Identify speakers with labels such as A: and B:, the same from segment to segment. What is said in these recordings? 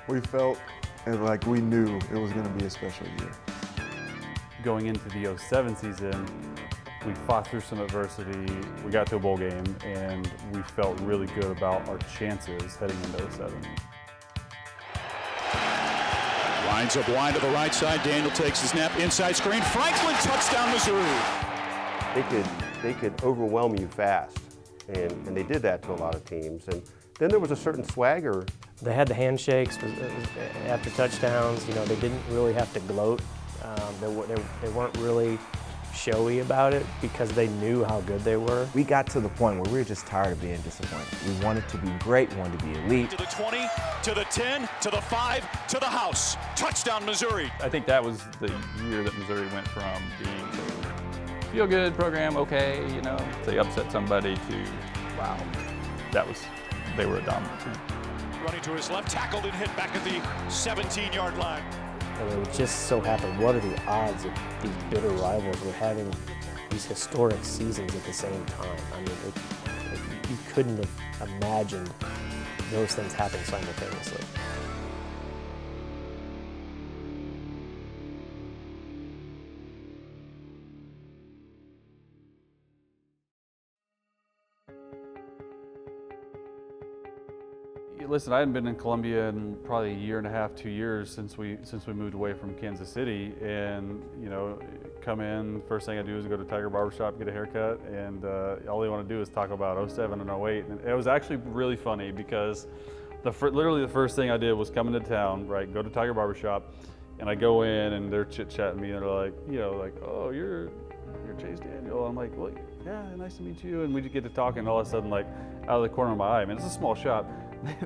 A: We felt like we knew it was going to be a special year.
B: Going into the 07 season, we fought through some adversity. We got to a bowl game, and we felt really good about our chances heading into 07.
C: Lines up wide to the right side. Daniel takes the snap, inside screen. Franklin, touchdown, Missouri.
D: They could overwhelm you fast, and they did that to a lot of teams. And then there was a certain swagger.
E: They had the handshakes after touchdowns. You know, they didn't really have to gloat. They weren't really showy about it because they knew how good they were.
F: We got to the point where we were just tired of being disappointed. We wanted to be great, we wanted to be elite.
C: To the 20, to the 10, to the 5, to the house. Touchdown, Missouri.
B: I think that was the year that Missouri went from being a feel-good program, okay, you know, they upset somebody to, wow, they were a dominant team.
C: Running to his left, tackled and hit back at the 17-yard line.
E: And it just so happened, what are the odds that these bitter rivals were having these historic seasons at the same time? I mean, you couldn't have imagined those things happening simultaneously.
B: Listen, I hadn't been in Columbia in probably a year and a half, 2 years since we moved away from Kansas City, and you know, come in. First thing I do is go to Tiger Barbershop, get a haircut, and all they want to do is talk about 07 and 08. And it was actually really funny because literally the first thing I did was come into town, right? Go to Tiger Barbershop, and I go in and they're chit-chatting me, and they're like, you know, like, oh, you're Chase Daniel. I'm like, well, yeah, nice to meet you. And we just get to talking, and all of a sudden, like, out of the corner of my eye, I mean, it's a small shop.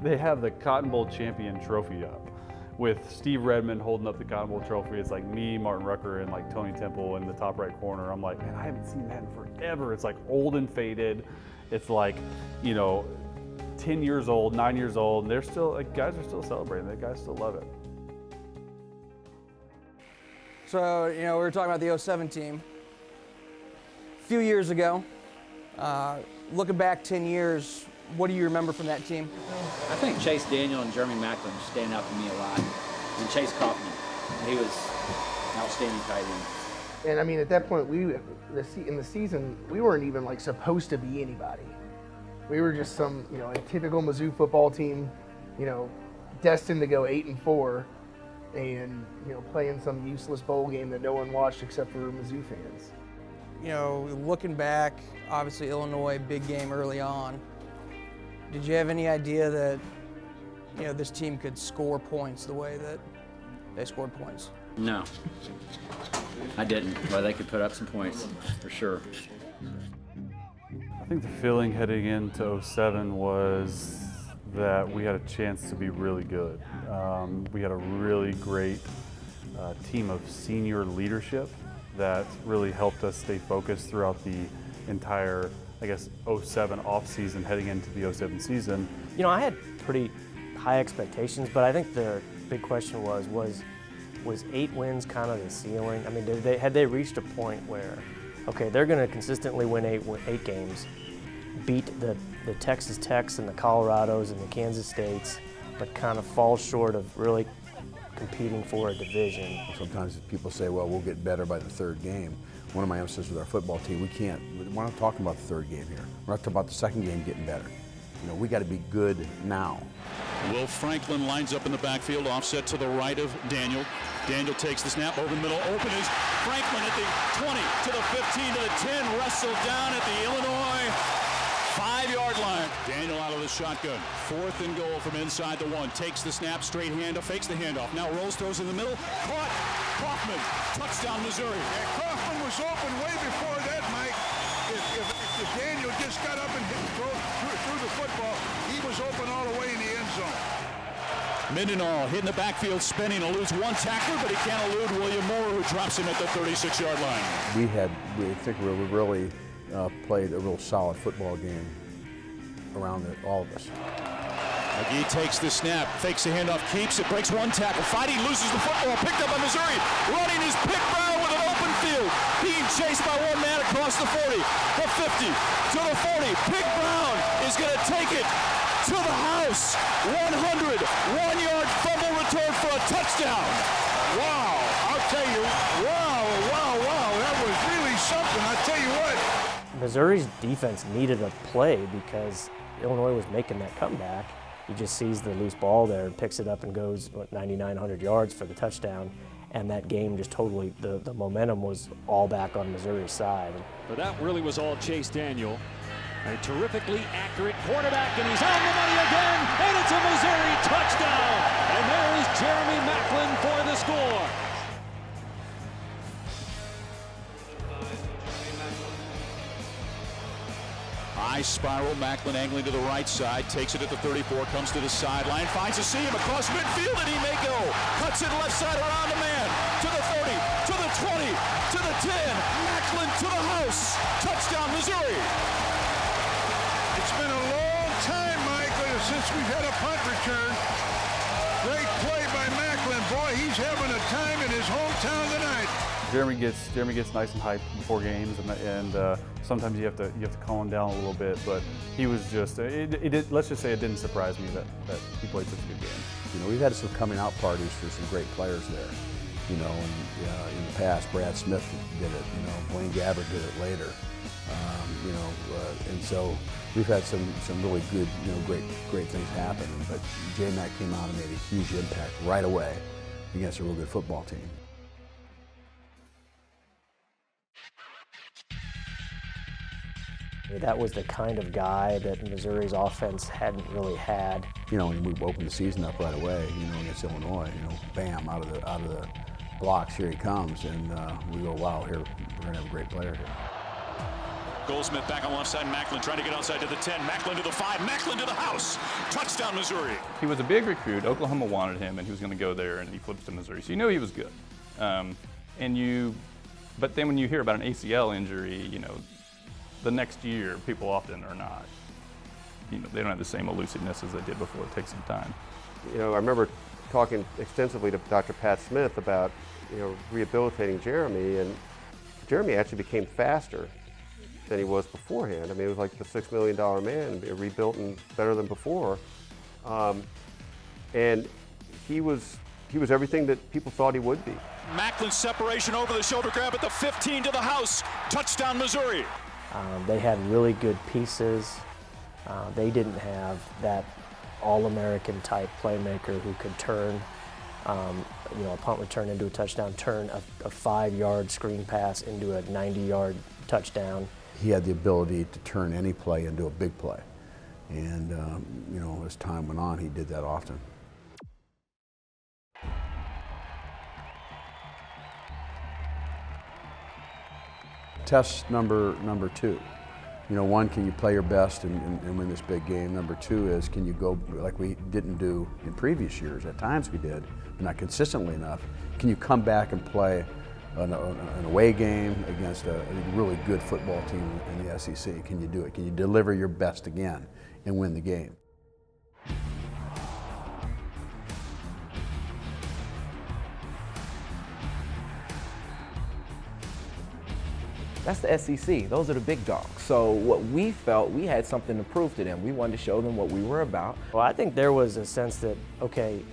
B: They have the Cotton Bowl champion trophy up with Steve Redmond holding up the Cotton Bowl trophy. It's like me, Martin Rucker, and like Tony Temple in the top right corner. I'm like, man, I haven't seen that in forever. It's like old and faded. It's like, you know, 10 years old, 9 years old, and they're still, like, guys are still celebrating. The guys still love it.
G: So, you know, we were talking about the 07 team. A few years ago, looking back 10 years, what do you remember from that team?
H: I think Chase Daniel and Jeremy Macklin stand out to me a lot. And Chase Kaufman, he was an outstanding tight end.
I: And I mean, at that point, in the season, we weren't even like supposed to be anybody. We were just some, you know, a typical Mizzou football team, you know, destined to go 8-4, and you know, playing some useless bowl game that no one watched except for Mizzou fans.
G: You know, looking back, obviously Illinois, big game early on. Did you have any idea that, you know, this team could score points the way that they scored points?
H: No, I didn't, but they could put up some points, for sure.
B: I think the feeling heading into 07 was that we had a chance to be really good. We had a really great team of senior leadership that really helped us stay focused throughout the entire, I guess, 07 off-season heading into the 07 season.
E: You know, I had pretty high expectations, but I think the big question was 8 wins kind of the ceiling? I mean, had they reached a point where, okay, they're going to consistently win eight games, beat the Texas Techs and the Colorados and the Kansas States, but kind of fall short of really competing for a division?
J: Sometimes people say, well, we'll get better by the third game. One of my emphasis with our football team, we're not talking about the third game here. We're not talking about the second game getting better. You know, we got to be good now.
C: Will Franklin lines up in the backfield, offset to the right of Daniel. Daniel takes the snap over the middle. Open is Franklin at the 20, to the 15, to the 10, wrestled down at the Illinois 5-yard line. Daniel out of the shotgun. 4th and goal from inside the 1. Takes the snap, straight handoff, fakes the handoff. Now rolls, throws in the middle. Caught. Kaufman. Touchdown, Missouri.
K: Yeah, Kaufman was open way before that, Mike. If Daniel just got up and threw the football, he was open all the way in the end zone.
C: Mindenall hitting the backfield, spinning, eludes one tackler, but he can't elude William Moore, who drops him at the 36-yard line.
J: We think we really played a real solid football game around all of us.
C: McGee takes the snap, fakes the handoff, keeps it, breaks one tackle. Fighting, loses the football, picked up by Missouri. Running is Pick Brown with an open field. Being chased by one man across the 40, the 50, to the 40. Pick Brown is going to take it to the house. 101-yard fumble toward for a touchdown.
K: Wow, I'll tell you, wow, that was really something, I'll tell you what.
E: Missouri's defense needed a play because Illinois was making that comeback. He just sees the loose ball there and picks it up and goes 9,900 yards for the touchdown. And that game just totally, the momentum was all back on Missouri's side.
L: But that really was all Chase Daniel. A terrifically accurate quarterback, and he's on the money again, and it's a Missouri touchdown. And there is Jeremy Macklin for the score.
C: High spiral, Macklin angling to the right side, takes it at the 34, comes to the sideline, finds a seam across midfield, and he may go. Cuts it left side around the man, to the 30, to the 20, to the 10. Macklin to the house. Touchdown, Missouri.
K: It's been a long time, Michael, since we've had a punt return. Great play by Macklin. Boy, he's having a time in his hometown tonight.
B: Jeremy gets nice and hyped before games, and sometimes you have to calm him down a little bit. But he was just let's just say it didn't surprise me that he played such a good game.
J: You know, we've had some coming out parties for some great players there. You know, and in the past, Brad Smith did it. You know, Blaine Gabbert did it later. You know, and so we've had some really good, you know, great things happen. But J-Mac came out and made a huge impact right away against a real good football team.
E: That was the kind of guy that Missouri's offense hadn't really had.
J: You know, and we opened the season up right away. You know, against Illinois. You know, bam, out of the blocks, here he comes, and we go, wow, here we're gonna have a great player here.
C: Goldsmith back on left side, Macklin trying to get outside to the 10, Macklin to the 5, Macklin to the house. Touchdown, Missouri.
M: He was a big recruit. Oklahoma wanted him, and he was going to go there, and he flips to Missouri. So you know he was good. But then when you hear about an ACL injury, you know, the next year, people often are not, you know, they don't have the same elusiveness as they did before. It takes some time.
D: You know, I remember talking extensively to Dr. Pat Smith about, you know, rehabilitating Jeremy, and Jeremy actually became faster than he was beforehand. I mean, it was like the $6 million man, rebuilt and better than before. And he was everything that people thought he would be.
C: Macklin's separation over the shoulder grab at the 15 to the house. Touchdown, Missouri.
E: They had really good pieces. They didn't have that All-American type playmaker who could turn, you know, a punt return into a touchdown, turn a 5-yard screen pass into a 90-yard touchdown.
J: He had the ability to turn any play into a big play. And, you know, as time went on, he did that often. Test number 2. You know, 1, can you play your best and win this big game? Number 2 is, can you go, like we didn't do in previous years, at times we did, but not consistently enough, can you come back and play an away game against a really good football team in the SEC? Can you do it? Can you deliver your best again and win the game?
F: That's the SEC. Those are the big dogs. So what we felt, we had something to prove to them. We wanted to show them what we were about.
E: Well, I think there was a sense that, okay,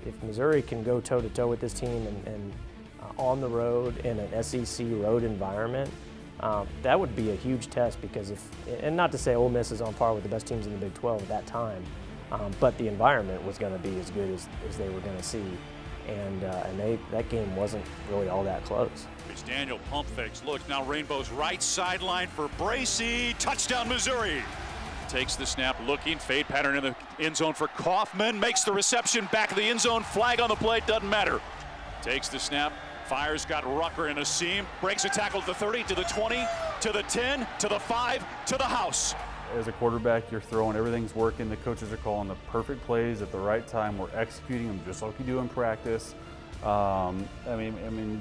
E: if Missouri can go toe-to-toe with this team and on the road in an SEC road environment, that would be a huge test, because and not to say Ole Miss is on par with the best teams in the Big 12 at that time, but the environment was going to be as good as they were going to see. And that game wasn't really all that close.
C: It's Daniel, pump fakes, look, now Rainbow's right sideline for Bracey. Touchdown, Missouri. Takes the snap, looking, fade pattern in the end zone for Kaufman, makes the reception, back of the end zone, flag on the play, doesn't matter. Takes the snap, fires, got Rucker in a seam, breaks a tackle to the 30, to the 20, to the 10, to the 5, to the house.
B: As a quarterback, you're throwing, everything's working. The coaches are calling the perfect plays at the right time. We're executing them just like you do in practice. I mean,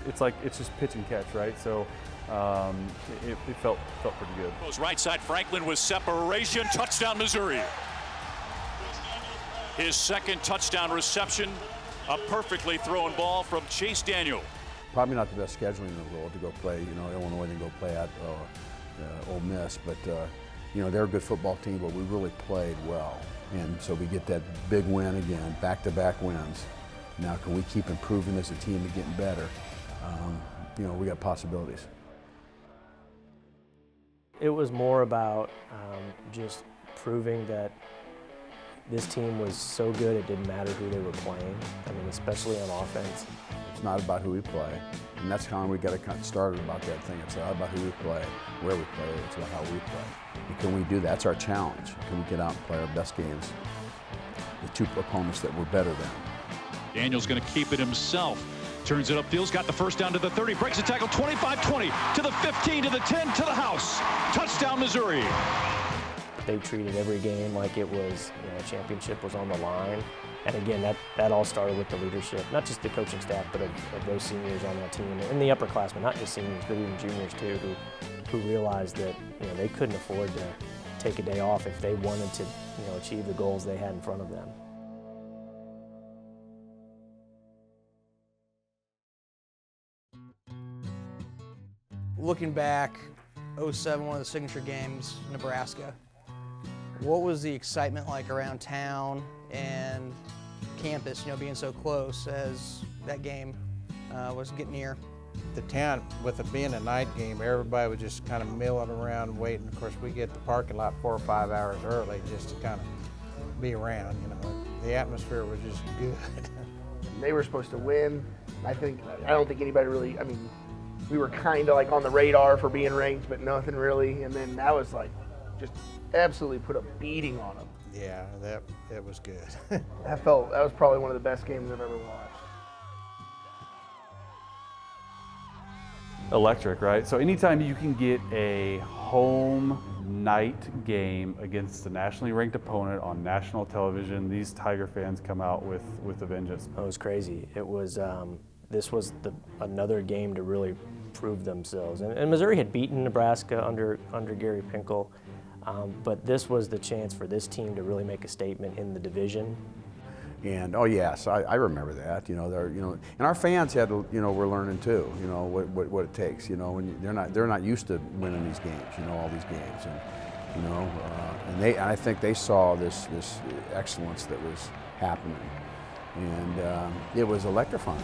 B: it's just pitch and catch, right? So it felt pretty good.
C: Goes right side, Franklin with separation, touchdown, Missouri. His second touchdown reception, a perfectly thrown ball from Chase Daniel.
J: Probably not the best scheduling in the world to go play, you know, Illinois and go play at Ole Miss, but you know, they're a good football team, but we really played well. And so we get that big win again, back-to-back wins, Now, can we keep improving as a team and getting better? You know, we got possibilities.
E: It was more about just proving that this team was so good it didn't matter who they were playing. I mean, especially on offense.
J: It's not about who we play, and that's how we got to get started about that thing. It's not about who we play, where we play, it's about how we play. And can we do that? That's our challenge. Can we get out and play our best games with two opponents that we're better than?
C: Daniel's going to keep it himself. Turns it upfield, got the first down to the 30, breaks a tackle 25-20, to the 15, to the 10, to the house. Touchdown, Missouri.
E: They treated every game like it was, you know, a championship was on the line. And again, that all started with the leadership, not just the coaching staff, but of those seniors on that team, and the upperclassmen, not just seniors, but even juniors too, who realized that, you know, they couldn't afford to take a day off if they wanted to, you know, achieve the goals they had in front of them.
G: Looking back, 07, one of the signature games, Nebraska. What was the excitement like around town and campus, you know, being so close as that game was getting near?
N: The town, with it being a night game, everybody was just kind of milling around waiting. Of course, we get the parking lot 4 or 5 hours early just to kind of be around, you know. The atmosphere was just good.
I: They were supposed to win. I don't think anybody really, I mean, we were kind of like on the radar for being ranked, but nothing really. And then that was like, just absolutely put a beating on them.
N: Yeah, that was good.
I: That was probably one of the best games I've ever watched.
B: Electric, right? So anytime you can get a home night game against a nationally ranked opponent on national television, these Tiger fans come out with a vengeance.
E: It was crazy. It was, this was another game to really prove themselves. And Missouri had beaten Nebraska under Gary Pinkel, but this was the chance for this team to really make a statement in the division.
J: And oh yes, I remember that. You know, and our fans had to, you know, we're learning too. You know what it takes. You know, when they're not used to winning these games. You know, all these games, and you know, and I think they saw this excellence that was happening, and it was electrifying.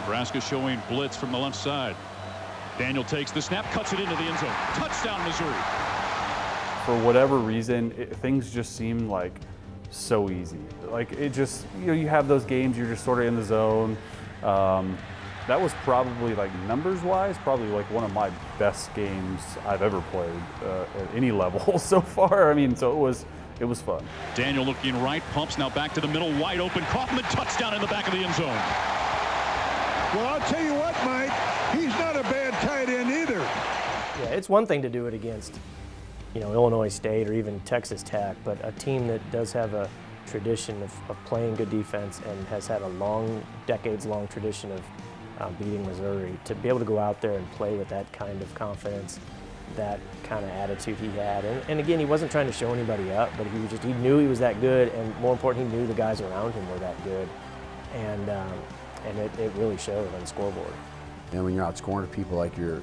C: Nebraska showing blitz from the left side. Daniel takes the snap, cuts it into the end zone. Touchdown, Missouri.
B: For whatever reason, things just seemed like so easy. Like it just, you know, you have those games, you're just sort of in the zone. That was probably, like, numbers-wise, probably like one of my best games I've ever played at any level so far. I mean, so it was fun.
C: Daniel looking right, pumps now back to the middle, wide open. Kaufman, touchdown in the back of the end zone.
K: Well, I'll tell you what, Mike, he's not a bad tight end either.
E: Yeah, it's one thing to do it against, you know, Illinois State or even Texas Tech, but a team that does have a tradition of playing good defense and has had a decades-long tradition of beating Missouri, to be able to go out there and play with that kind of confidence, that kind of attitude he had. And again, he wasn't trying to show anybody up, but he knew he was that good, and more important, he knew the guys around him were that good. And it really showed on the scoreboard.
J: And when you're outscoring people like you're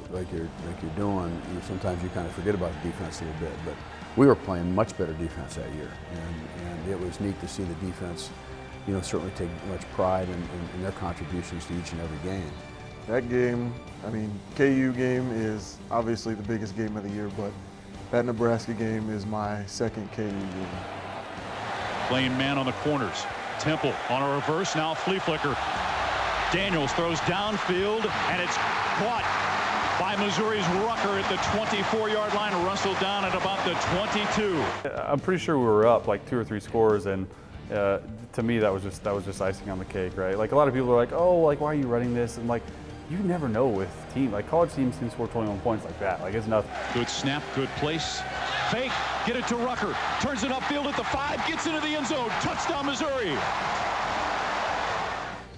J: doing, sometimes you kind of forget about the defense a little bit. But we were playing much better defense that year, and it was neat to see the defense, you know, certainly take much pride in their contributions to each and every game.
A: That game, I mean, KU game is obviously the biggest game of the year, but that Nebraska game is my second KU game.
C: Playing man on the corners. Temple on a reverse, now flea flicker. Daniels throws downfield, and it's caught by Missouri's Rucker at the 24-yard line, wrestled down at about the 22.
B: I'm pretty sure we were up like 2 or 3 scores, and to me that was just icing on the cake, right? Like a lot of people are like, oh, like why are you running this? And like, you never know with teams. Like college teams can score 21 points like that. Like it's nothing.
C: Good snap, good place. Fake, get it to Rucker. Turns it upfield at the 5, gets into the end zone. Touchdown, Missouri.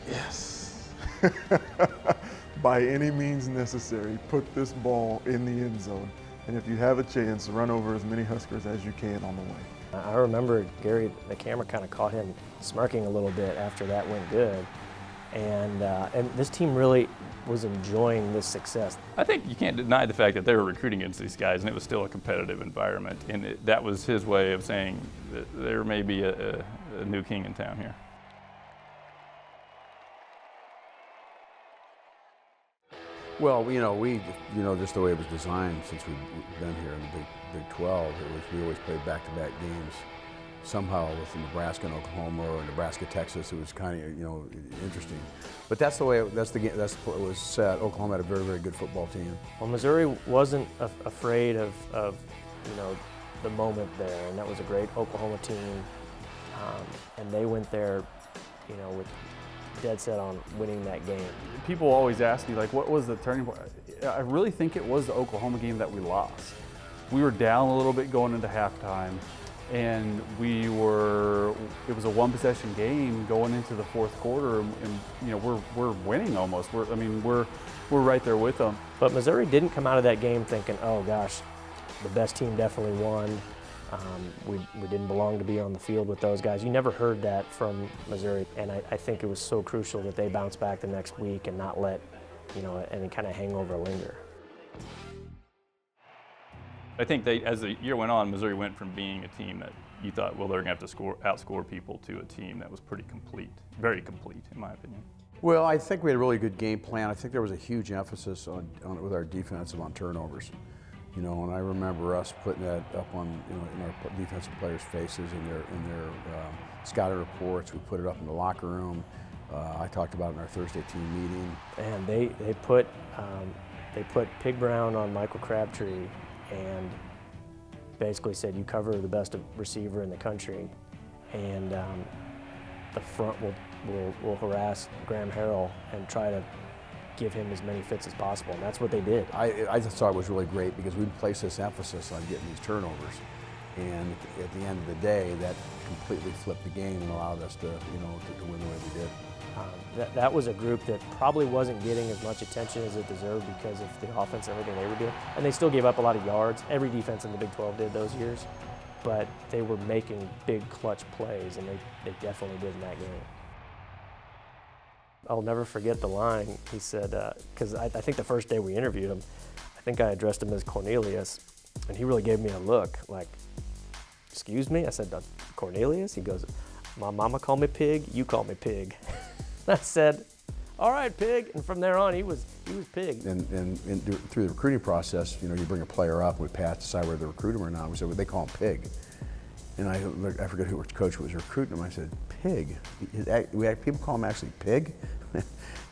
A: Yes. By any means necessary, put this ball in the end zone. And if you have a chance, run over as many Huskers as you can on the way.
E: I remember Gary, the camera kind of caught him smirking a little bit after that went good. And this team really, was enjoying this success.
M: I think you can't deny the fact that they were recruiting against these guys, and it was still a competitive environment. And that was his way of saying that there may be a new king in town here.
J: Well, just the way it was designed since we've been here in the Big 12, we always played back-to-back games. Somehow with Nebraska and Oklahoma or Nebraska, Texas, it was kind of interesting. But that's the way that's what was set. Oklahoma had a very, very good football team.
E: Well, Missouri wasn't afraid of the moment there, and that was a great Oklahoma team, and they went there, with dead set on winning that game.
B: People always ask me, like, what was the turning point? I really think it was the Oklahoma game that we lost. We were down a little bit going into halftime, and it was a one-possession game going into the fourth quarter, and we're winning almost. We're right there with them.
E: But Missouri didn't come out of that game thinking, oh gosh, the best team definitely won. We didn't belong to be on the field with those guys. You never heard that from Missouri, and I think it was so crucial that they bounce back the next week and not let any kind of hangover linger.
M: I think as the year went on, Missouri went from being a team that you thought, well, they're going to have to outscore people, to a team that was pretty complete, very complete, in my opinion.
J: Well, I think we had a really good game plan. I think there was a huge emphasis with our defensive on turnovers. And I remember us putting that up on in our defensive players' faces in their scouting reports. We put it up in the locker room. I talked about it in our Thursday team meeting.
E: And they put Pig Brown on Michael Crabtree and basically said, you cover the best receiver in the country, and the front will harass Graham Harrell and try to give him as many fits as possible, and that's what they did.
J: I just thought it was really great because we placed this emphasis on getting these turnovers, and at the end of the day, that completely flipped the game and allowed us to win the way we did.
E: That was a group that probably wasn't getting as much attention as it deserved because of the offense and everything they were doing. And they still gave up a lot of yards. Every defense in the Big 12 did those years. But they were making big clutch plays, and they definitely did in that game. I'll never forget the line. He said, because I think the first day we interviewed him, I think I addressed him as Cornelius, and he really gave me a look like, excuse me? I said, Cornelius? He goes, my mama called me Pig, you call me Pig. I said, all right, Pig. And from there on, he was Pig.
J: And through the recruiting process, you bring a player up, and we decide whether to recruit him or not. We said, well, they call him Pig. And I forget who coach was recruiting him. I said, Pig? We had people call him actually Pig?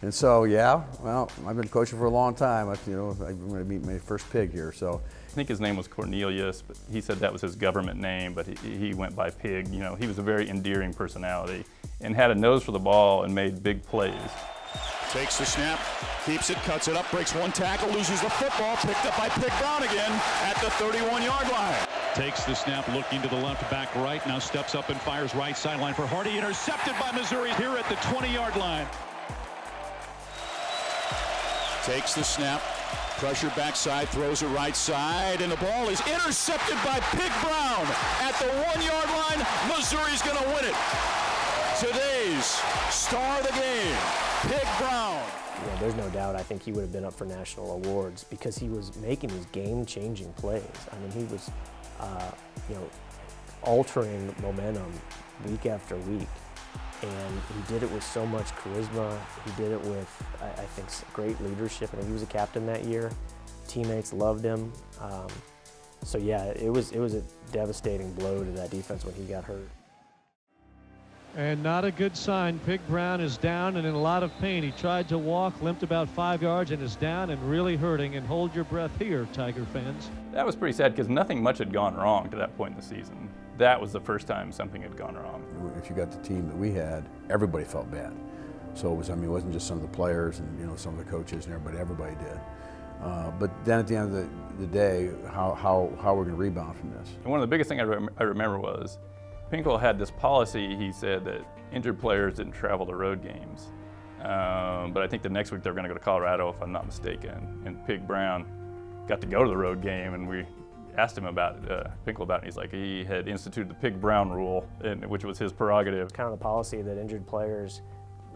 J: And so, yeah, well, I've been coaching for a long time. I'm going to meet my first Pig here. So
M: I think his name was Cornelius, but he said that was his government name, but he went by Pig. He was a very endearing personality and had a nose for the ball and made big plays.
C: Takes the snap, keeps it, cuts it up, breaks one tackle, loses the football, picked up by Pig Brown again at the 31-yard line. Takes the snap, looking to the left, back right, now steps up and fires right sideline for Hardy, intercepted by Missouri here at the 20-yard line. Takes the snap, pressure backside, throws it right side, and the ball is intercepted by Pig Brown at the 1-yard line. Missouri's going to win it. Today's star of the game, Pig Brown.
E: There's no doubt I think he would have been up for national awards because he was making these game-changing plays. I mean, he was, altering momentum week after week. And he did it with so much charisma. He did it with, I think, great leadership. I think he was a captain that year. Teammates loved him. So yeah, it was a devastating blow to that defense when he got hurt.
L: And not a good sign. Pig Brown is down and in a lot of pain. He tried to walk, limped about 5 yards, and is down and really hurting. And hold your breath here, Tiger fans.
M: That was pretty sad because nothing much had gone wrong to that point in the season. That was the first time something had gone wrong.
J: If you got the team that we had, everybody felt bad. So it wasn't just some of the players and some of the coaches and everybody did. But then at the end of the day, how we're going to rebound from this.
M: And one of the biggest things I remember was Pinkel had this policy. He said that injured players didn't travel to road games. But I think the next week they were going to go to Colorado, if I'm not mistaken. And Pig Brown got to go to the road game, and we asked him about Pinkel about it. And he's like, he had instituted the Pig Brown rule, which was his prerogative.
E: Kind of the policy that injured players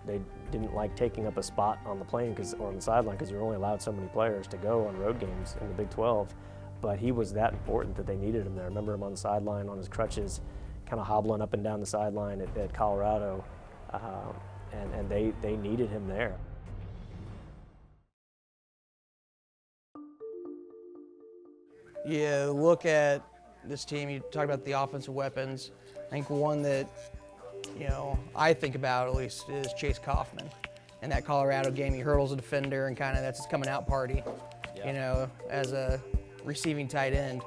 E: They didn't like taking up a spot on the plane or on the sideline because you're only allowed so many players to go on road games in the Big 12. But he was that important that they needed him there. I remember him on the sideline on his crutches, kind of hobbling up and down the sideline at Colorado, and they needed him there.
G: You look at this team, you talk about the offensive weapons. I think one that, I think about at least is Chase Kaufman. In that Colorado game, he hurdles a defender and kind of that's his coming out party, as a receiving tight end.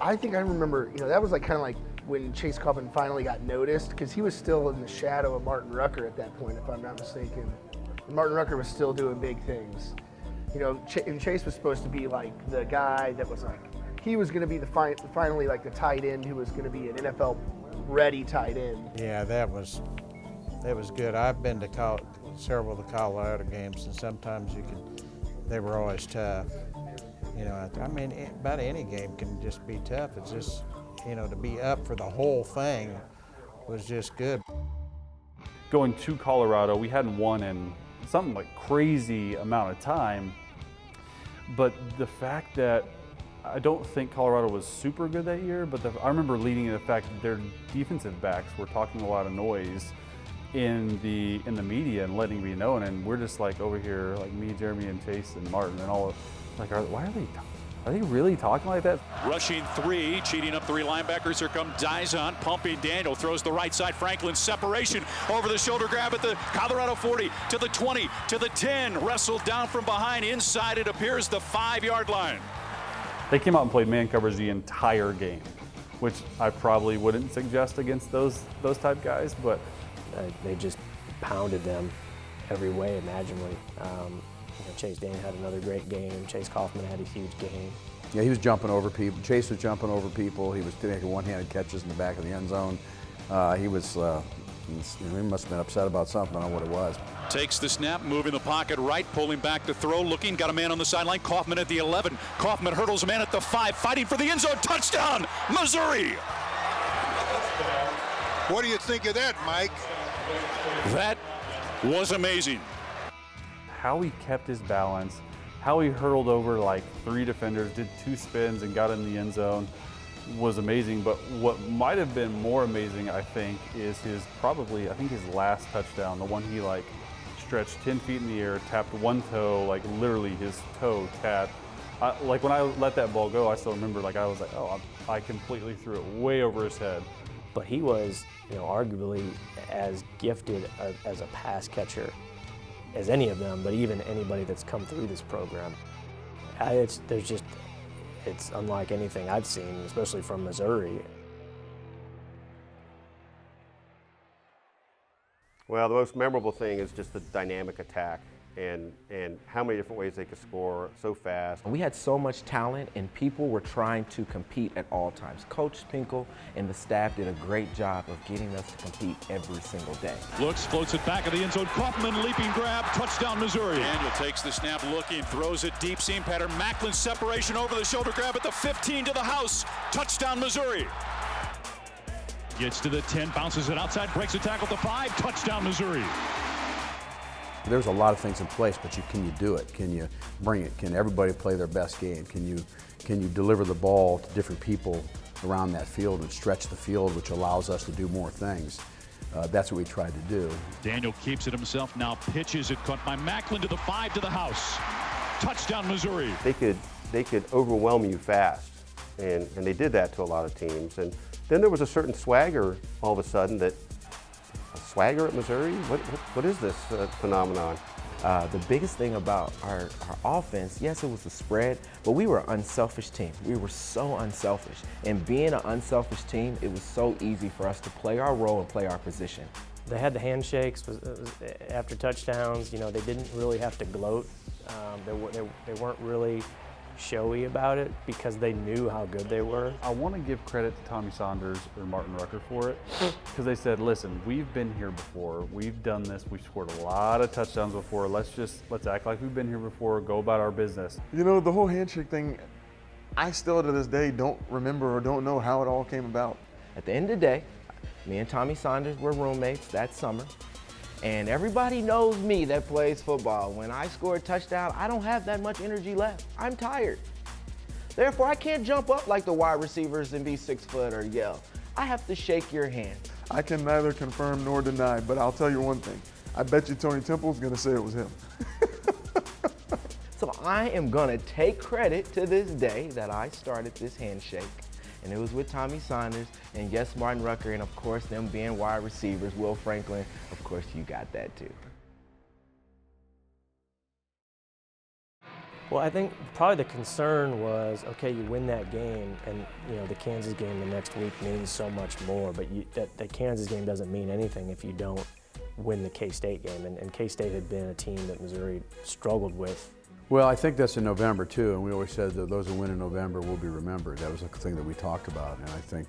I: I think I remember, that was kind of like when Chase Kaufman finally got noticed, because he was still in the shadow of Martin Rucker at that point, if I'm not mistaken. And Martin Rucker was still doing big things. And Chase was supposed to be like the guy that was he was going to be finally like the tight end who was going to be an NFL ready tight end.
N: Yeah, that was good. I've been to several of the Colorado games, and sometimes they were always tough. About any game can just be tough. It's just, to be up for the whole thing was just good.
B: Going to Colorado, we hadn't won in something like crazy amount of time, but the fact that I don't think Colorado was super good that year, but I remember leading to the fact that their defensive backs were talking a lot of noise in the media and letting me know, and we're just over here, me, Jeremy, and Chase and Martin and all. Why are they really talking like that?
C: Rushing three, cheating up three linebackers. Here come Dizon, pumping Daniel, throws the right side. Franklin, separation, over the shoulder grab at the Colorado 40, to the 20, to the 10, wrestled down from behind. Inside, it appears, the 5-yard line.
B: They came out and played man coverage the entire game, which I probably wouldn't suggest against those type guys, but
E: they just pounded them every way imaginably. Chase Daniel had another great game. Chase Kaufman had a huge game.
J: Yeah, he was jumping over people. Chase was jumping over people. He was making one-handed catches in the back of the end zone. He must have been upset about something. I don't know what it was.
C: Takes the snap, moving the pocket right, pulling back to throw, looking, got a man on the sideline. Kaufman at the 11. Kaufman hurdles a man at the 5, fighting for the end zone. Touchdown, Missouri!
K: What do you think of that, Mike?
C: That was amazing.
B: How he kept his balance, how he hurdled over 3 defenders, did 2 spins and got in the end zone was amazing. But what might have been more amazing, I think, is his last touchdown, the one he stretched 10 feet in the air, tapped one toe, literally his toe tapped. When I let that ball go, I still remember I completely threw it way over his head.
E: But he was, arguably as gifted as a pass catcher as any of them, but even anybody that's come through this program. It's unlike anything I've seen, especially from Missouri.
D: Well, the most memorable thing is just the dynamic attack and how many different ways they could score so fast.
F: We had so much talent, and people were trying to compete at all times. Coach Pinkel and the staff did a great job of getting us to compete every single day.
C: Looks, floats it back of the end zone. Kaufman leaping grab, touchdown Missouri. Daniel takes the snap, looking, throws it deep, seam pattern. Macklin separation over the shoulder grab at the 15 to the house. Touchdown Missouri. Gets to the 10, bounces it outside, breaks a tackle at the 5, touchdown Missouri.
J: There's a lot of things in place, but can you do it? Can you bring it? Can everybody play their best game? Can you deliver the ball to different people around that field and stretch the field, which allows us to do more things? That's what we tried to do.
C: Daniel keeps it himself, now pitches it, caught by Macklin to the 5 to the house. Touchdown Missouri.
D: They could overwhelm you fast, and they did that to a lot of teams. And then there was a certain swagger all of a sudden that. A swagger at Missouri? What is this phenomenon?
F: The biggest thing about our offense, yes, it was the spread, but we were an unselfish team. We were so unselfish. And being an unselfish team, it was so easy for us to play our role and play our position.
E: They had the handshakes after touchdowns. They didn't really have to gloat. They weren't really showy about it because they knew how good they were.
B: I want to give credit to Tommy Saunders or Martin Rucker for it because they said, listen, we've been here before, we've done this, we've scored a lot of touchdowns before, let's act like we've been here before, go about our business.
A: The whole handshake thing, I still to this day don't remember or don't know how it all came about.
F: At the end of the day, me and Tommy Saunders were roommates that summer, And everybody knows me that plays football. When I score a touchdown, I don't have that much energy left. I'm tired. Therefore, I can't jump up like the wide receivers and be 6 foot or yell. I have to shake your hand.
A: I can neither confirm nor deny, but I'll tell you one thing. I bet you Tony Temple's going to say it was him.
F: So I am going to take credit to this day that I started this handshake. And it was with Tommy Saunders and yes, Martin Rucker, and of course them being wide receivers, Will Franklin. Of course you got that too.
E: Well, I think probably the concern was, okay, you win that game, and the Kansas game the next week means so much more. But the Kansas game doesn't mean anything if you don't win the K-State game. And K-State had been a team that Missouri struggled with.
J: Well, I think that's in November too, and we always said that those who win in November will be remembered. That was a thing that we talked about, and I think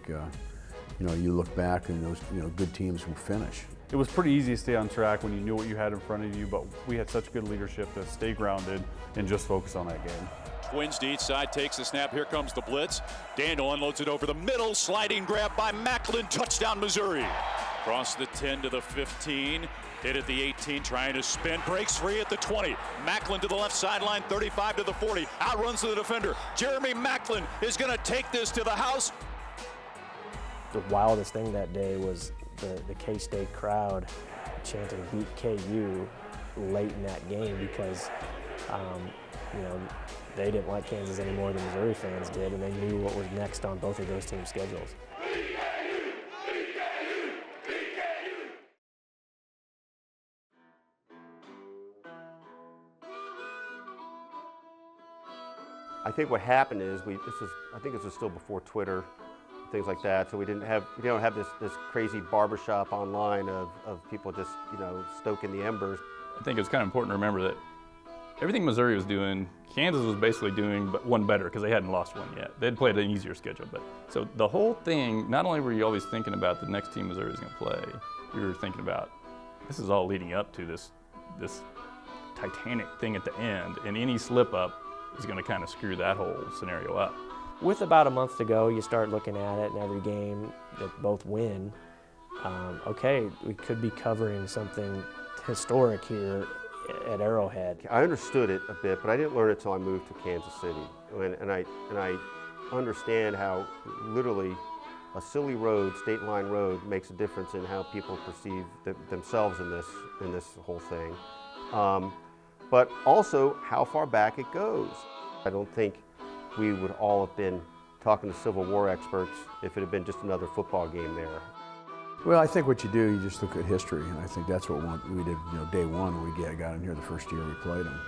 J: you look back and those good teams will finish.
B: It was pretty easy to stay on track when you knew what you had in front of you, but we had such good leadership to stay grounded and just focus on that game.
C: Twins to each side, takes the snap, here comes the blitz. Daniel unloads it over the middle, sliding grab by Macklin, touchdown Missouri. Across the 10 to the 15, hit at the 18, trying to spin, breaks free at the 20. Macklin to the left sideline, 35 to the 40, outruns the defender. Jeremy Macklin is gonna take this to the house.
E: The wildest thing that day was the K-State crowd chanting "Beat KU" late in that game because, they didn't like Kansas any more than Missouri fans did, and they knew what was next on both of those teams' schedules.
D: I think what happened is I think this was still before Twitter, things like that. So we don't have this crazy barbershop online of people just stoking the embers.
M: I think it's kind of important to remember that everything Missouri was doing, Kansas was basically doing but one better because they hadn't lost one yet. They'd played an easier schedule, but so the whole thing, not only were you always thinking about the next team Missouri was going to play, you were thinking about this is all leading up to this titanic thing at the end, and any slip up is going to kind of screw that whole scenario up.
E: With about a month to go, you start looking at it, and every game that both win, okay, we could be covering something historic here at Arrowhead.
D: I understood it a bit, but I didn't learn it until I moved to Kansas City, and I understand how literally a silly road, state line road, makes a difference in how people perceive themselves in this whole thing. But also how far back it goes. I don't think we would all have been talking to Civil War experts if it had been just another football game there.
J: Well, I think what you do, you just look at history, and I think that's what we did. Day one, when we got in here the first year we played them.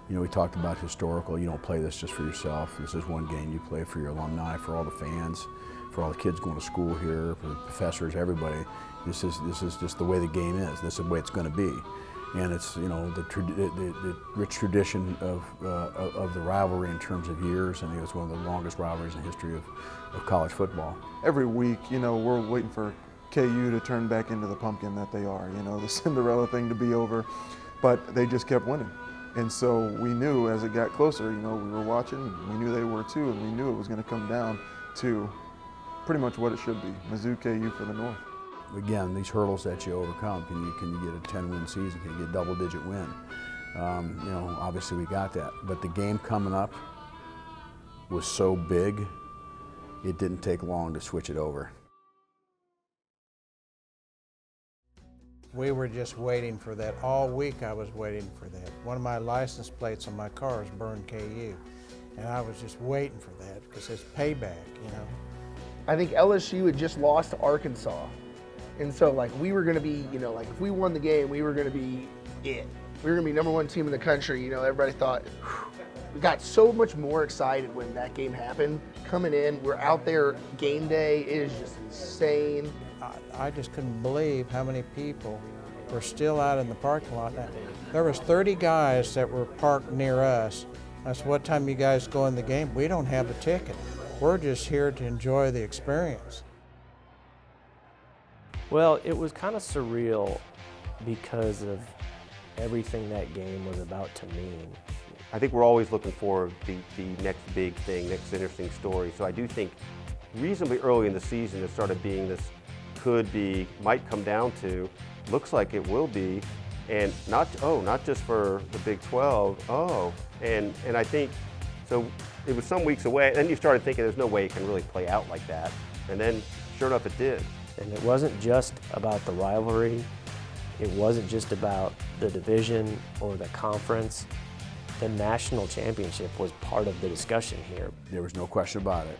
J: We talked about historical. You don't play this just for yourself. This is one game you play for your alumni, for all the fans, for all the kids going to school here, for the professors, everybody. This is just the way the game is. This is the way it's going to be. And it's the rich tradition of the rivalry in terms of years. I think it's one of the longest rivalries in the history of college football.
A: Every week, we're waiting for KU to turn back into the pumpkin that they are, the Cinderella thing to be over, but they just kept winning. And so we knew as it got closer, we were watching, we knew they were too, and we knew it was going to come down to pretty much what it should be, Mizzou KU for the North.
J: Again, these hurdles that you overcome, can you get a 10-win season? Can you get a double-digit win? Obviously we got that. But the game coming up was so big, it didn't take long to switch it over.
N: We were just waiting for that. All week I was waiting for that. One of my license plates on my car is burned KU. And I was just waiting for that because it's payback,
I: I think LSU had just lost to Arkansas. And so, we were going to be, if we won the game, we were going to be it. We were going to be #1 team in the country. Everybody thought, we got so much more excited when that game happened. Coming in, we're out there game day. It is just insane.
N: I just couldn't believe how many people were still out in the parking lot. There was 30 guys that were parked near us. I said, what time you guys go in the game? We don't have a ticket. We're just here to enjoy the experience.
E: Well, it was kind of surreal because of everything that game was about to mean.
D: I think we're always looking for the next big thing, next interesting story. So I do think reasonably early in the season it started being this might come down to looks like it will be, and not just for the Big 12. And I think so. It was some weeks away, and then you started thinking there's no way it can really play out like that, and then sure enough it did.
E: And it wasn't just about the rivalry. It wasn't just about the division or the conference. The national championship was part of the discussion here.
J: There was no question about it.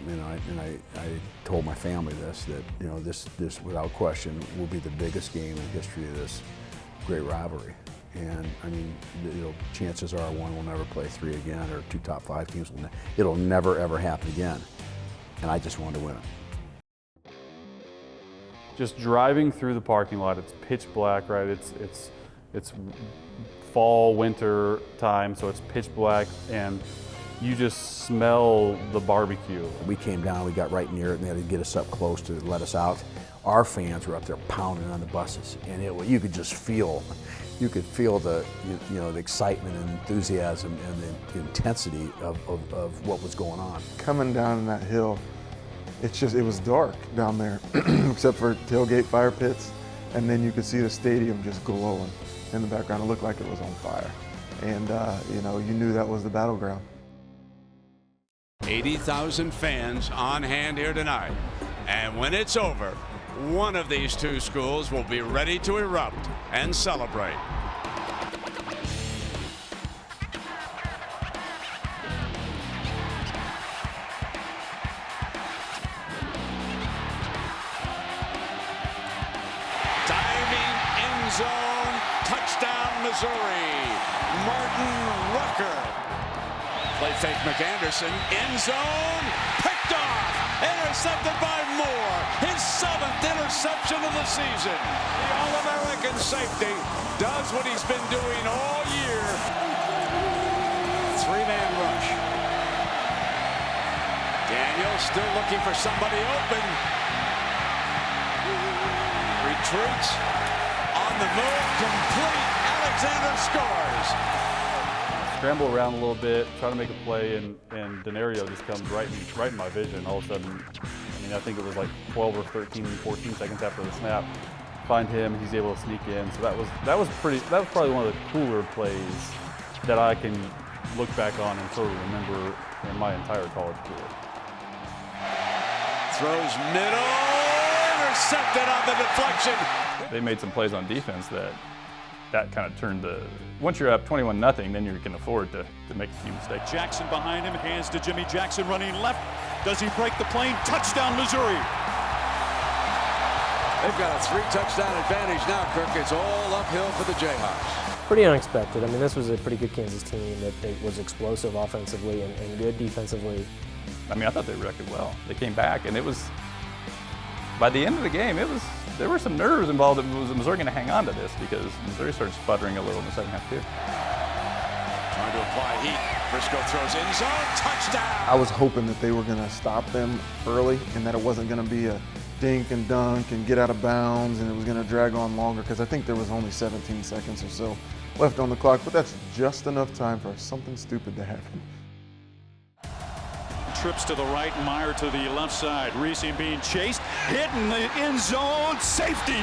J: And I told my family this, that this without question will be the biggest game in the history of this great rivalry. And I mean, chances are one will never play three again, or two top five teams will. It'll never ever happen again. And I just wanted to win it.
B: Just driving through the parking lot, it's pitch black, right? It's fall, winter time, so it's pitch black, and you just smell the barbecue.
J: We came down, we got right near it, and they had to get us up close to let us out. Our fans were up there pounding on the buses, and you could just feel, the the excitement and enthusiasm and the intensity of what was going on.
A: Coming down that hill, it was dark down there, except for tailgate fire pits, and then you could see the stadium just glowing in the background. It looked like it was on fire, and you knew that was the battleground.
K: 80,000 fans on hand here tonight, and when it's over, one of these two schools will be ready to erupt and celebrate. Diving end zone, touchdown Missouri, Martin Rucker. Play fake McAnderson, end zone, picked off, intercepted by Moore, his 7th interception of the season. The All-American safety does what he's been doing all year. 3-man rush. Daniel still looking for somebody open. Retreats, on the move, complete, Alexander scores.
B: Scramble around a little bit, try to make a play, and Denario just comes right in my vision. All of a sudden, I think it was like 12 or 13, 14 seconds after the snap. Find him, he's able to sneak in. So that was probably one of the cooler plays that I can look back on and sort of remember in my entire college career.
K: Throws middle, intercepted on the deflection.
M: They made some plays on defense that kind of turned once you're up 21-0, then you can afford to make a few mistakes.
C: Jackson behind him, hands to Jimmy Jackson running left. Does he break the plane? Touchdown, Missouri.
K: They've got a 3-touchdown advantage now, Kirk. It's all uphill for the Jayhawks.
E: Pretty unexpected. This was a pretty good Kansas team that was explosive offensively and good defensively.
M: I thought they reacted well. They came back, and it was, by the end of the game, there were some nerves involved. Was Missouri going to hang on to this? Because Missouri started sputtering a little in the second half too.
K: Trying to apply heat. Briscoe throws in zone, touchdown.
A: I was hoping that they were going to stop them early, and that it wasn't going to be a dink and dunk and get out of bounds, and it was going to drag on longer, because I think there was only 17 seconds or so left on the clock, but that's just enough time for something stupid to happen.
C: Trips to the right, Meyer to the left side. Reese being chased, hit in the end zone, safety,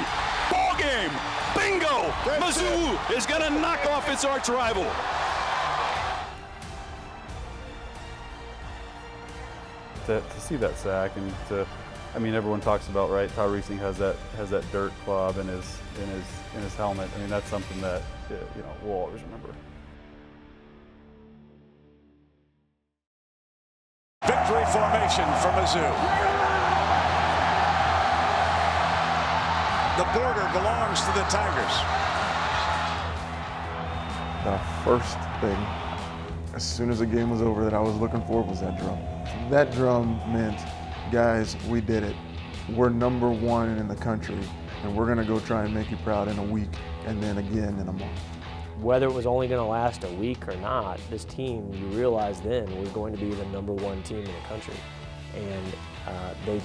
C: ball game, bingo! Mizzou is gonna knock off its arch rival.
B: To see that sack, and everyone talks about, right, how Reese has that dirt club in his helmet. That's something that we'll always remember.
K: Victory formation for Mizzou. The border belongs to the Tigers.
A: The first thing, as soon as the game was over, that I was looking for was that drum. That drum meant, guys, we did it. We're #1 in the country, and we're gonna go try and make you proud in a week, and then again in a month.
E: Whether it was only going to last a week or not, this team, you realize then, was going to be the #1 team in the country. And they,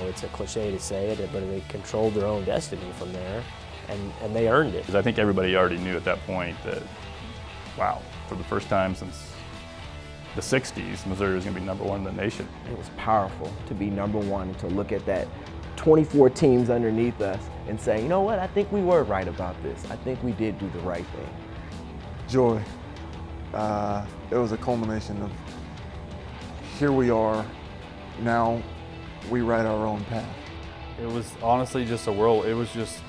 E: it's a cliche to say it, but they controlled their own destiny from there, and they earned it.
M: I think everybody already knew at that point that, wow, for the first time since the 60s, Missouri was going to be #1 in the nation.
F: It was powerful to be #1 and to look at that 24 teams underneath us and saying, you know what, I think we were right about this. I think we did do the right thing.
A: Joy. It was a culmination of here we are, now we write our own path.
B: It was honestly just a whirl. It was just,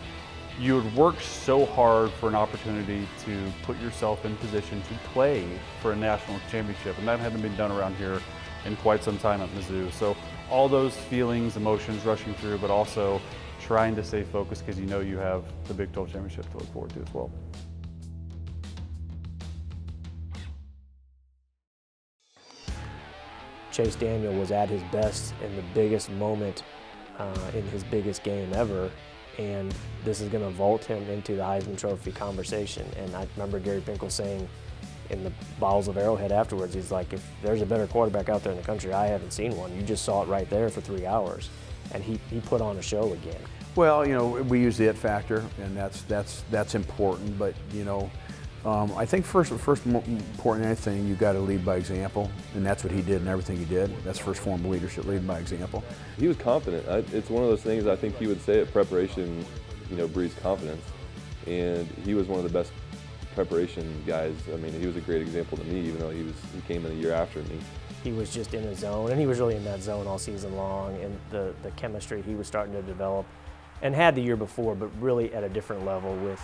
B: you had worked so hard for an opportunity to put yourself in position to play for a national championship, and that hadn't been done around here in quite some time at Mizzou. So all those feelings, emotions rushing through, but also trying to stay focused because you know you have the Big 12 championship to look forward to as well.
E: Chase Daniel was at his best in the biggest moment in his biggest game ever, and this is going to vault him into the Heisman Trophy conversation. And I remember Gary Pinkel saying in the bowels of Arrowhead afterwards, he's like, if there's a better quarterback out there in the country, I haven't seen one. You just saw it right there for 3 hours. And he put on a show again.
J: Well, you know, we use the it factor, and that's important. But you know, I think first more important than anything, you got to lead by example, and that's what he did in everything he did. That's first form of leadership, leading by example.
O: He was confident. It's one of those things I think he would say at preparation, you know, breeds confidence, and he was one of the best preparation guys. I mean, he was a great example to me, even though he came in a year after me.
E: He was just in a zone, and he was really in that zone all season long, and the chemistry he was starting to develop and had the year before, but really at a different level with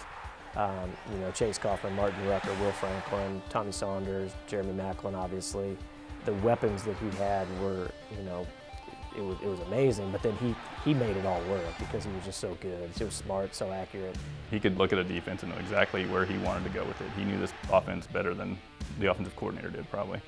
E: you know, Chase Kaufman, Martin Rucker, Will Franklin, Tommy Saunders, Jeremy Maclin, obviously. The weapons that he had were, you know, it was amazing, but then he made it all work because he was just so good, so smart, so accurate.
M: He could look at a defense and know exactly where he wanted to go with it. He knew this offense better than the offensive coordinator did, probably.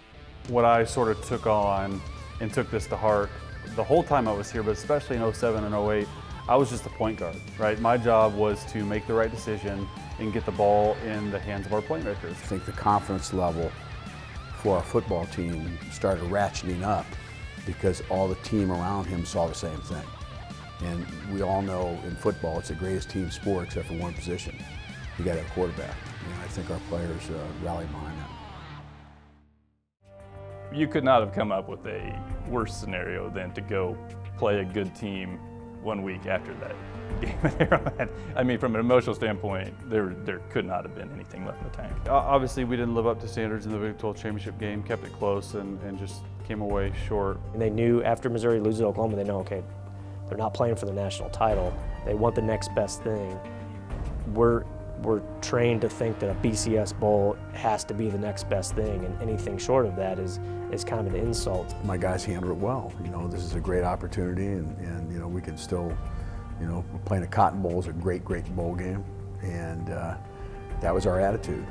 B: What I sort of took on and took this to heart the whole time I was here, but especially in 07 and 08, I was just a point guard, right? My job was to make the right decision and get the ball in the hands of our playmakers.
J: I think the confidence level for our football team started ratcheting up because all the team around him saw the same thing. And we all know in football it's the greatest team sport except for one position. You got to have a quarterback. And I think our players rallied behind that.
M: You could not have come up with a worse scenario than to go play a good team 1 week after that game at Arrowhead. I mean, from an emotional standpoint, there could not have been anything left in the tank.
B: Obviously, we didn't live up to standards in the Big 12 championship game, kept it close, and just came away short.
E: And they knew after Missouri loses to Oklahoma, they know, okay, they're not playing for the national title. They want the next best thing. We're trained to think that a BCS Bowl has to be the next best thing, and anything short of that is kind of an insult.
J: My guys handled it well. You know, this is a great opportunity, and you know, we can still, you know, playing a Cotton Bowl is a great bowl game, and that was our attitude,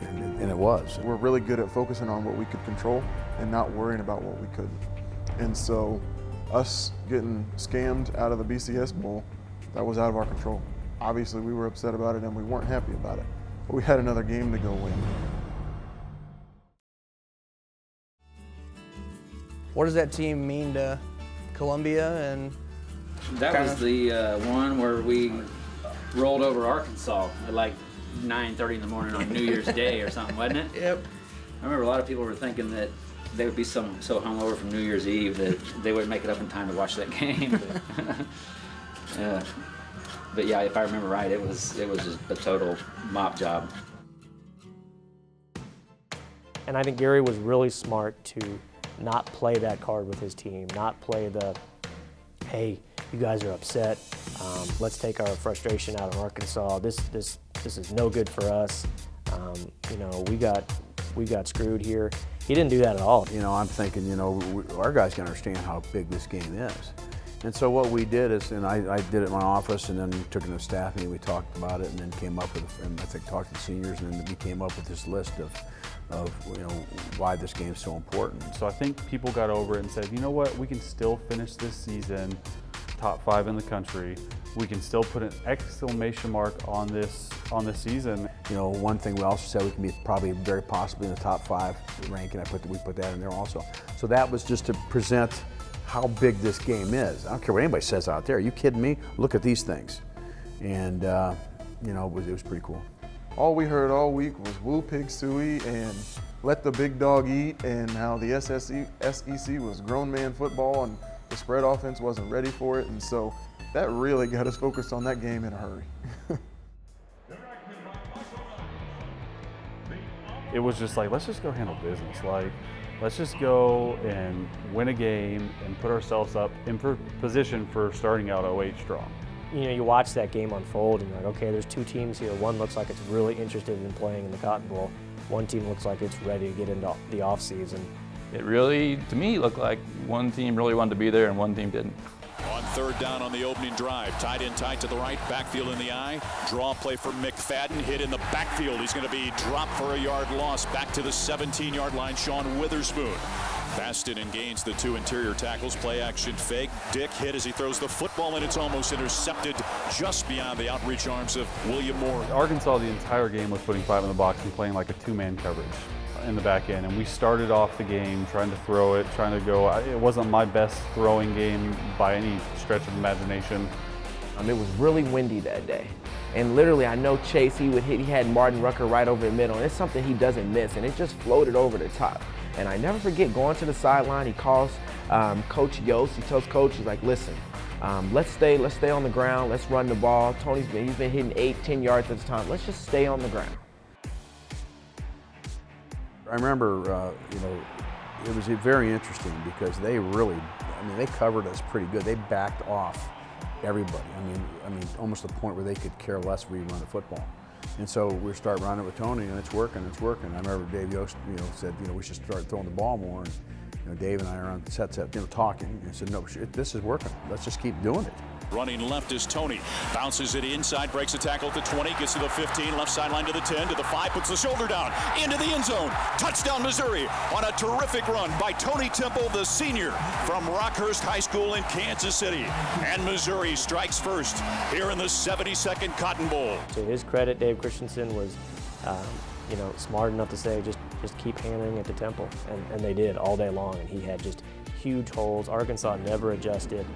J: and it was.
A: We're really good at focusing on what we could control and not worrying about what we couldn't. And so, us getting scammed out of the BCS Bowl, that was out of our control. Obviously, we were upset about it and we weren't happy about it, but we had another game to go win.
G: What does that team mean to Columbia? And
H: that was the one where we rolled over Arkansas at like 9:30 in the morning on New Year's Day or something, wasn't it?
G: Yep.
H: I remember a lot of people were thinking that they would be so hungover from New Year's Eve that they wouldn't make it up in time to watch that game. But yeah, if I remember right, it was just a total mop job.
E: And I think Gary was really smart to not play that card with his team, not play the, hey, you guys are upset, let's take our frustration out on Arkansas. This is no good for us. You know, we got screwed here. He didn't do that at all.
J: You know, I'm thinking, you know, our guys can understand how big this game is. And so what we did is, and I did it in my office, and then we took it to the staff meeting, we talked about it, and then came up with, and I think talked to the seniors, and then we came up with this list of you know, why this game's so important.
B: So I think people got over it and said, you know what, we can still finish this season top 5 in the country. We can still put an exclamation mark on this season.
J: You know, one thing we also said, we can be probably very possibly in the top 5 ranking. We put that in there also. So that was just to present how big this game is. I don't care what anybody says out there. Are you kidding me? Look at these things. And you know, it was pretty cool.
A: All we heard all week was woo pig suey and let the big dog eat, and how the SEC was grown man football and the spread offense wasn't ready for it. And so that really got us focused on that game in a hurry.
B: It was just like, let's just go handle business. Like, let's just go and win a game and put ourselves up in position for starting out 08 strong.
E: You know, you watch that game unfold and you're like, okay, there's two teams here. One looks like it's really interested in playing in the Cotton Bowl. One team looks like it's ready to get into the offseason.
M: It really, to me, looked like one team really wanted to be there and one team didn't.
C: On third down on the opening drive, tight end tight to the right, backfield in the eye. Draw play for McFadden, hit in the backfield. He's going to be dropped for a yard loss. Back to the 17-yard line, Sean Witherspoon. Baston and gains the two interior tackles, play action fake. Dick hit as he throws the football, and it's almost intercepted just beyond the outreach arms of William Moore.
B: Arkansas the entire game was putting 5 in the box and playing like a 2-man coverage in the back end, and we started off the game trying to throw it, trying to go. It wasn't my best throwing game by any stretch of imagination.
F: It was really windy that day, and literally I know Chase, he had Martin Rucker right over the middle, and it's something he doesn't miss, and it just floated over the top. And I never forget going to the sideline, he calls Coach Yost, he tells Coach, he's like, listen, let's stay on the ground, let's run the ball. He's been hitting 8-10 yards at a time, let's just stay on the ground.
J: I remember, you know, it was very interesting because they really, they covered us pretty good. They backed off everybody. I mean, almost to the point where they could care less if we run the football. And so we start running it with Tony, and it's working. I remember Dave Yost, said, we should start throwing the ball more. And Dave and I are on the set, talking. And I said, no, this is working. Let's just keep doing it.
C: Running left is Tony. Bounces it inside, breaks a tackle at the 20, gets to the 15, left sideline to the 10, to the 5, puts the shoulder down, into the end zone. Touchdown, Missouri, on a terrific run by Tony Temple, the senior from Rockhurst High School in Kansas City. And Missouri strikes first here in the 72nd Cotton Bowl.
E: To his credit, Dave Christensen was, smart enough to say, just keep hammering it to Temple. And they did all day long, and he had just huge holes. Arkansas never adjusted.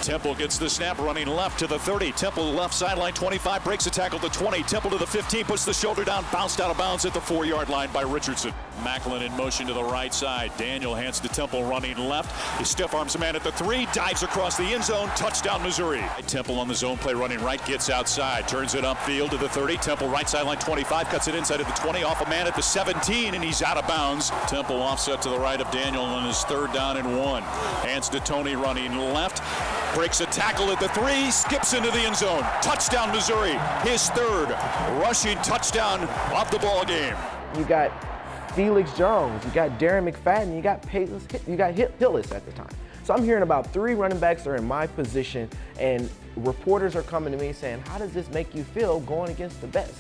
C: Temple gets the snap, running left to the 30. Temple left sideline 25, breaks a tackle to 20. Temple to the 15, puts the shoulder down, bounced out of bounds at the 4-yard line by Richardson. Macklin in motion to the right side. Daniel hands to Temple, running left. He stiff arms a man at the 3, dives across the end zone. Touchdown, Missouri. Temple on the zone play, running right, gets outside, turns it upfield to the 30. Temple right sideline 25, cuts it inside of the 20, off a man at the 17, and he's out of bounds. Temple offset to the right of Daniel on his 3rd down and 1. Hands to Tony, running left. Breaks a tackle at the 3, skips into the end zone. Touchdown, Missouri. His 3rd rushing touchdown of the ball game.
F: You got Felix Jones, you got Darren McFadden, you got Hillis at the time. So I'm hearing about 3 running backs that are in my position, and reporters are coming to me saying, how does this make you feel going against the best?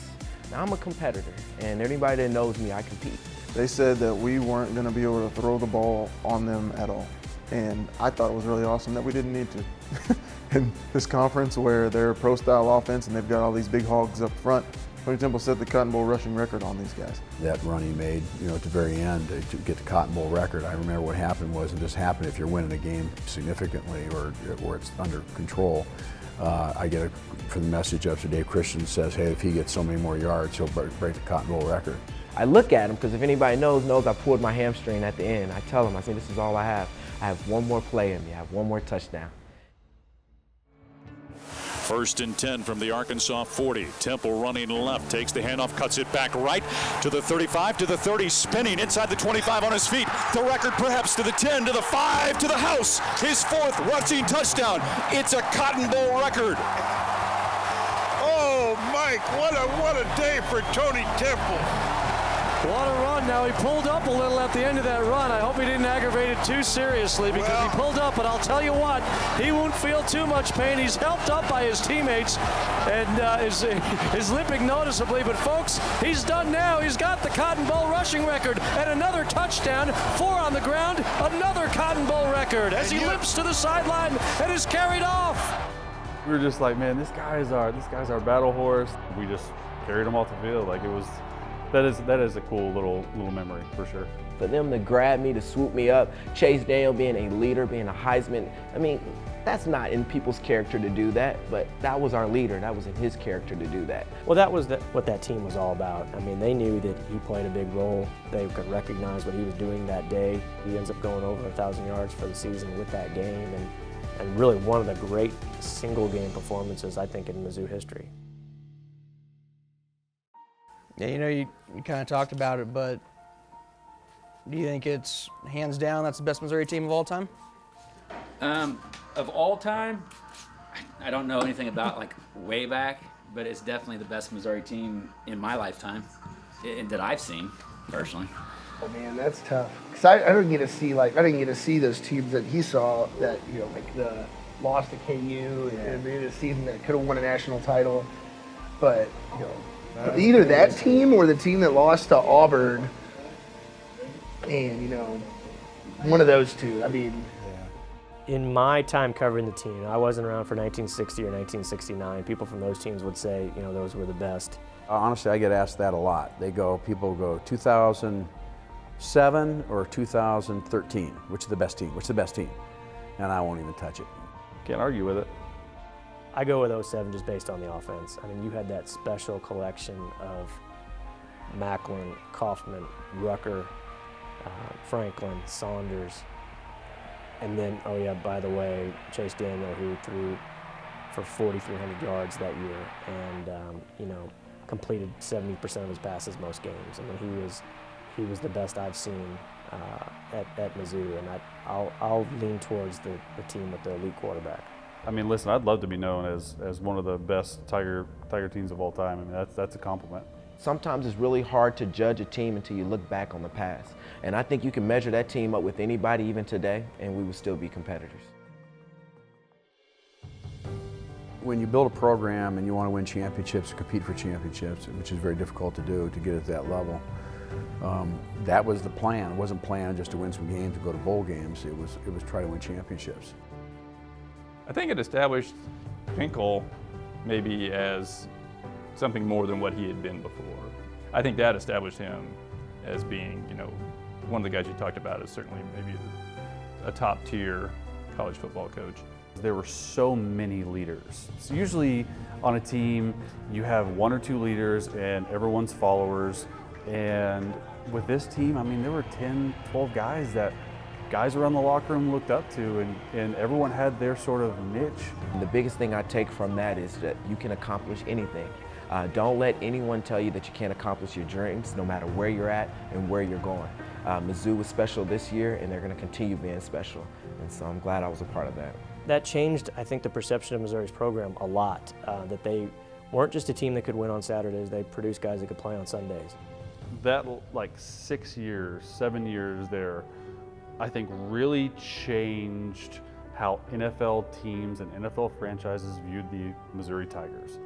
F: Now, I'm a competitor, and anybody that knows me, I compete.
A: They said that we weren't going to be able to throw the ball on them at all. And I thought it was really awesome that we didn't need to. In this conference where they're a pro-style offense and they've got all these big hogs up front, Tony Temple set the Cotton Bowl rushing record on these guys.
J: That run he made, at the very end to get the Cotton Bowl record, I remember what happened was, and this happened if you're winning a game significantly or it's under control, I get for the message after Dave Christian says, hey, if he gets so many more yards, he'll break the Cotton Bowl record.
F: I look at him because if anybody knows I pulled my hamstring at the end. I tell him, I say, this is all I have. I have one more play in me. I have one more touchdown.
C: 1st and 10 from the Arkansas 40. Temple running left, takes the handoff, cuts it back right to the 35, to the 30, spinning inside the 25 on his feet. The record perhaps to the 10, to the 5, to the house. His 4th rushing touchdown. It's a Cotton Bowl record.
K: Oh, Mike, what a day for Tony Temple.
L: What a run. Now, he pulled up a little at the end of that run. I hope he didn't aggravate it too seriously because he pulled up, but I'll tell you what, he won't feel too much pain. He's helped up by his teammates and is limping noticeably. But, folks, he's done now. He's got the Cotton Bowl rushing record and another touchdown, 4 on the ground, another Cotton Bowl record as he limps to the sideline and is carried off.
B: We were just like, man, this guy's our battle horse. We just carried him off the field. Like, it was. That is a cool little memory for sure.
F: For them to grab me, to swoop me up, Chase Daniel being a leader, being a Heisman, that's not in people's character to do that, but that was our leader. That was in his character to do that.
E: Well, that was what that team was all about. They knew that he played a big role. They could recognize what he was doing that day. He ends up going over 1,000 yards for the season with that game, and and really one of the great single game performances, I think, in Mizzou history.
G: Yeah, you know, you kind of talked about it, but do you think it's hands down that's the best Missouri team of all time?
H: Of all time, I don't know anything about like way back, but it's definitely the best Missouri team in my lifetime that I've seen personally.
I: Oh man, that's tough. Cause I didn't get to see those teams that he saw that, you know, like the lost to KU and maybe the season that could have won a national title. But, you know, either that team or the team that lost to Auburn, and, you know, one of those two. I mean,
E: in my time covering the team, I wasn't around for 1960 or 1969. People from those teams would say, you know, those were the best.
J: Honestly, I get asked that a lot. People go 2007 or 2013, which is the best team? Which is the best team? And I won't even touch it.
B: Can't argue with it.
E: I go with 07 just based on the offense. I mean, you had that special collection of Macklin, Kaufman, Rucker, Franklin, Saunders, and then, oh yeah, by the way, Chase Daniel, who threw for 4,300 yards that year, and you know, completed 70% of his passes most games. I mean, he was the best I've seen at Mizzou, and I'll lean towards the team with the elite quarterback.
B: I mean, listen, I'd love to be known as one of the best Tiger teams of all time. I mean, that's a compliment.
F: Sometimes it's really hard to judge a team until you look back on the past. And I think you can measure that team up with anybody even today, and we would still be competitors.
J: When you build a program and you want to win championships, compete for championships, which is very difficult to do to get at that level, that was the plan. It wasn't planned just to win some games and go to bowl games. It was try to win championships.
M: I think it established Pinkel maybe as something more than what he had been before. I think that established him as being, you know, one of the guys you talked about is certainly maybe a top-tier college football coach.
B: There were so many leaders. So usually on a team, you have one or two leaders and everyone's followers. And with this team, I mean, there were 10, 12 guys that guys around the locker room looked up to, and everyone had their sort of niche.
F: And the biggest thing I take from that is that you can accomplish anything. Don't let anyone tell you that you can't accomplish your dreams, no matter where you're at and where you're going. Mizzou was special this year, and they're going to continue being special. And so I'm glad I was a part of that.
E: That changed, I think, the perception of Missouri's program a lot, that they weren't just a team that could win on Saturdays, they produced guys that could play on Sundays.
B: That, like, 6 years, 7 years there, I think really changed how NFL teams and NFL franchises viewed the Missouri Tigers.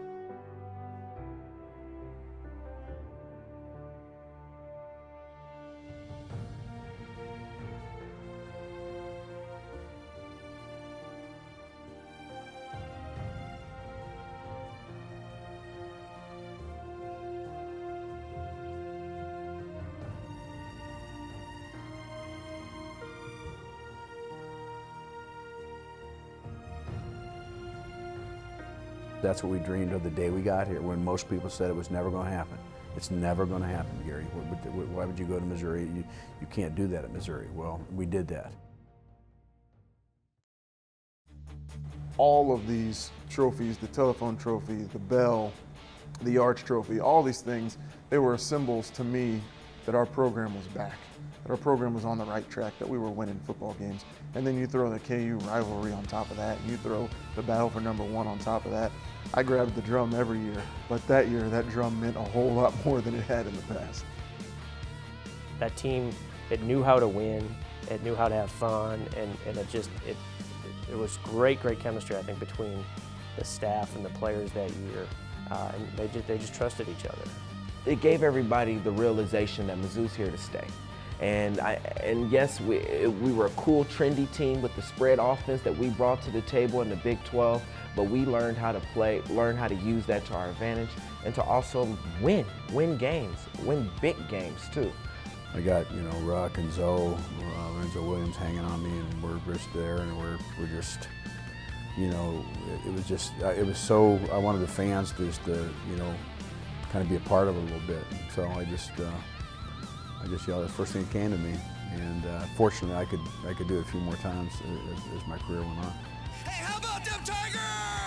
J: That's what we dreamed of the day we got here, when most people said it was never going to happen. It's never going to happen, Gary. Why would you go to Missouri? You can't do that at Missouri. Well, we did that.
A: All of these trophies, the telephone trophy, the bell, the Arch trophy, all these things, they were symbols to me that our program was back, that our program was on the right track, that we were winning football games. And then you throw the KU rivalry on top of that, and you throw the battle for #1 on top of that. I grabbed the drum every year, but that year that drum meant a whole lot more than it had in the past.
E: That team, it knew how to win, it knew how to have fun, and it was great chemistry, I think, between the staff and the players that year, and they just trusted each other.
F: It gave everybody the realization that Mizzou's here to stay. And yes, we were a cool, trendy team with the spread offense that we brought to the table in the Big 12, but we learned how to play, learned how to use that to our advantage, and to also win games, win big games too.
J: I got, you know, Ruck and Zoe, Lorenzo Williams hanging on me, and we're just there, and we're just, you know, it was so, I wanted the fans just to, you know, kind of be a part of it a little bit. So I just yelled the first thing that came to me, and fortunately I could do it a few more times as my career went on.
P: Hey, how about them Tigers?